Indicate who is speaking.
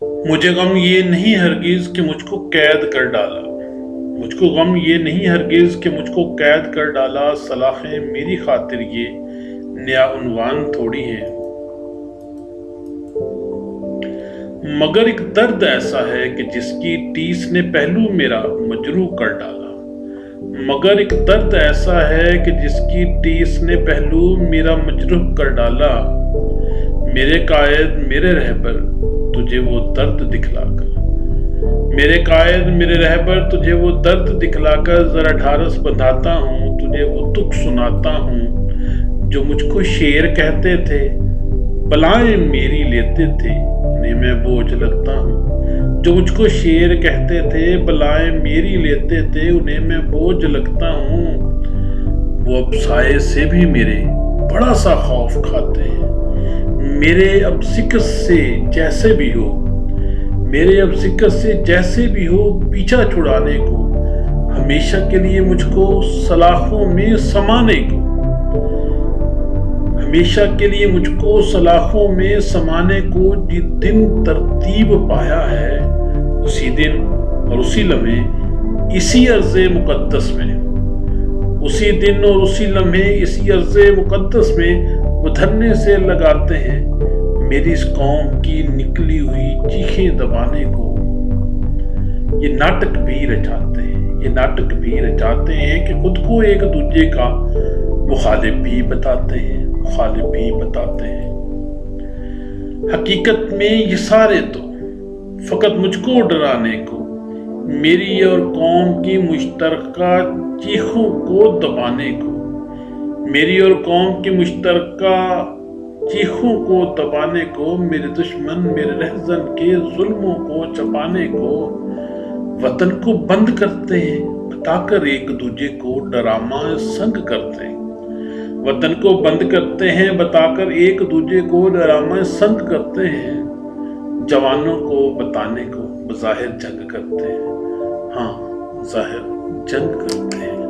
Speaker 1: मुझे गम ये नहीं हरगिज़ कि मुझको कैद कर डाला। मुझको गम ये नहीं हरगिज़ कि मुझको कैद कर डाला। सलाखें मेरी खातिर ये नया उन्वान थोड़ी है। मगर एक दर्द ऐसा है कि जिसकी टीस ने पहलू मेरा मजरूह कर डाला। मगर एक दर्द ऐसा है कि जिसकी टीस ने पहलू मेरा मजरूह कर डाला। मेरे कायद मेरे रहबर तुझे वो दर्द दिखलाकर, मेरे कायद मेरे रहबर तुझे वो दर्द दिखलाकर जरा ढारस बंधाता हूँ, तुझे वो दुख सुनाता हूँ। जो मुझको शेर कहते थे बलाएं मेरी लेते थे, उन्हें मैं बोझ लगता हूँ। जो मुझको शेर कहते थे बलाएं मेरी लेते थे, उन्हें मैं बोझ लगता हूँ। वो अब साए से भी मेरे बड़ा सा खौफ खाते हैं। मेरे अब सिकस से जैसे भी हो, मेरे अब सिकस से जैसे भी हो पीछा छुड़ाने को, हमेशा के लिए मुझको सलाखों में समाने को, हमेशा के लिए मुझको सलाखों में समाने को। जिस दिन तरतीब पाया है उसी दिन और उसी लम्हे इसी अर्ज़े मुक़द्दस में, उसी दिन और उसी लम्हे इसी अर्ज़े मुक़द्दस में वो धरने से लगाते हैं मेरी इस कौम की निकली हुई चीखें दबाने को। ये नाटक भी रचाते हैं, ये नाटक भी रचाते हैं कि खुद को एक दूजे का मुखालिफ भी बताते हैं, मुखालिफ भी बताते हैं। हकीकत में ये सारे तो फकत मुझको डराने को, मेरी और कौम की मुश्तरका चीखों को दबाने को, मेरी और कौम की मुश्तरका चीखों को दबाने को, मेरे दुश्मन मेरे रहज़न के जुल्मों को छपाने को। वतन को बंद करते हैं बताकर एक दूजे को डरामा संग करते हैं, वतन को बंद करते हैं बताकर एक दूजे को डरामा संग करते हैं। जवानों को बताने को बज़ाहिर जंग करते हैं, हाँ ज़ाहिर जंग करते हैं।